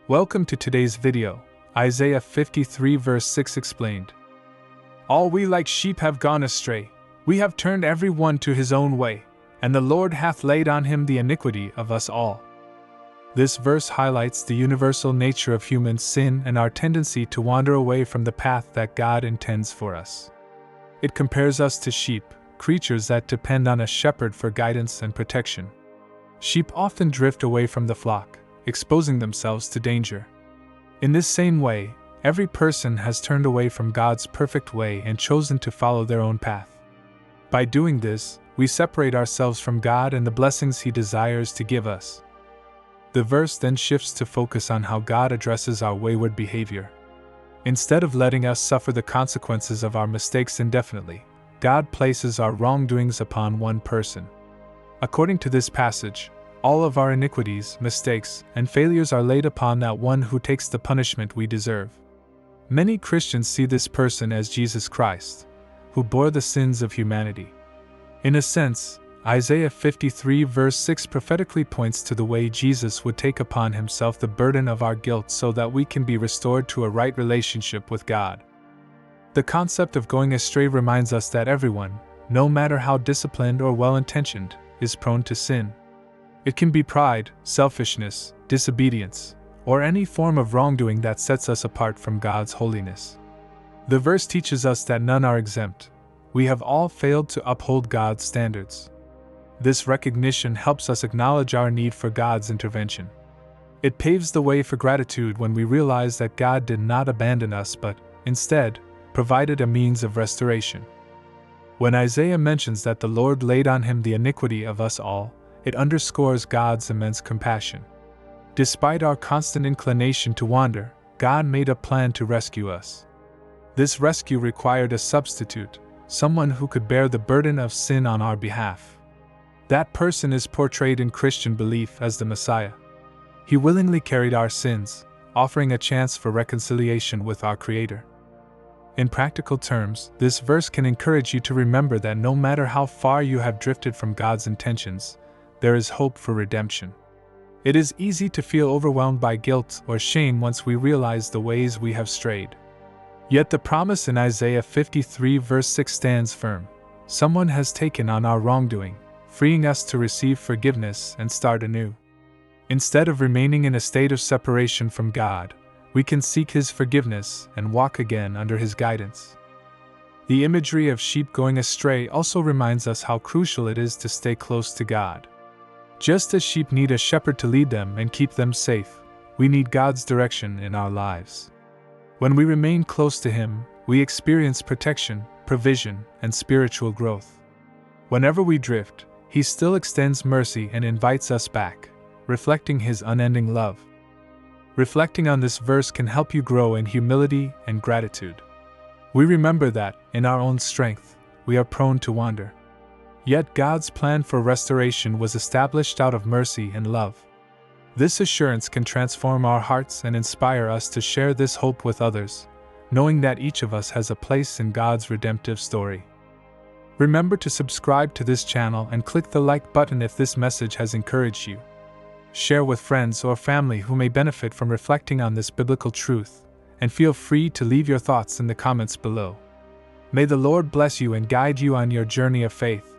Welcome to today's video, Isaiah 53 verse 6 explained. All we like sheep have gone astray, we have turned every one to his own way, and the Lord hath laid on him the iniquity of us all. This verse highlights the universal nature of human sin and our tendency to wander away from the path that God intends for us. It compares us to sheep, creatures that depend on a shepherd for guidance and protection. Sheep often drift away from the flock, exposing themselves to danger. In this same way, every person has turned away from God's perfect way and chosen to follow their own path. By doing this, we separate ourselves from God and the blessings He desires to give us. The verse then shifts to focus on how God addresses our wayward behavior. Instead of letting us suffer the consequences of our mistakes indefinitely, God places our wrongdoings upon one person. According to this passage, all of our iniquities, mistakes, and failures are laid upon that one who takes the punishment we deserve. Many Christians see this person as Jesus Christ, who bore the sins of humanity. In a sense, Isaiah 53 verse 6 prophetically points to the way Jesus would take upon himself the burden of our guilt so that we can be restored to a right relationship with God. The concept of going astray reminds us that everyone, no matter how disciplined or well-intentioned, is prone to sin. It can be pride, selfishness, disobedience, or any form of wrongdoing that sets us apart from God's holiness. The verse teaches us that none are exempt. We have all failed to uphold God's standards. This recognition helps us acknowledge our need for God's intervention. It paves the way for gratitude when we realize that God did not abandon us but, instead, provided a means of restoration. When Isaiah mentions that the Lord laid on him the iniquity of us all, it underscores God's immense compassion. Despite our constant inclination to wander, God made a plan to rescue us. This rescue required a substitute, someone who could bear the burden of sin on our behalf. That person is portrayed in Christian belief as the Messiah. He willingly carried our sins, offering a chance for reconciliation with our Creator. In practical terms, this verse can encourage you to remember that no matter how far you have drifted from God's intentions, there is hope for redemption. It is easy to feel overwhelmed by guilt or shame once we realize the ways we have strayed. Yet the promise in Isaiah 53 verse 6 stands firm. Someone has taken on our wrongdoing, freeing us to receive forgiveness and start anew. Instead of remaining in a state of separation from God, we can seek His forgiveness and walk again under His guidance. The imagery of sheep going astray also reminds us how crucial it is to stay close to God. Just as sheep need a shepherd to lead them and keep them safe, we need God's direction in our lives. When we remain close to Him, we experience protection, provision, and spiritual growth. Whenever we drift, He still extends mercy and invites us back, reflecting His unending love. Reflecting on this verse can help you grow in humility and gratitude. We remember that, in our own strength, we are prone to wander. Yet God's plan for restoration was established out of mercy and love. This assurance can transform our hearts and inspire us to share this hope with others, knowing that each of us has a place in God's redemptive story. Remember to subscribe to this channel and click the like button if this message has encouraged you. Share with friends or family who may benefit from reflecting on this biblical truth, and feel free to leave your thoughts in the comments below. May the Lord bless you and guide you on your journey of faith.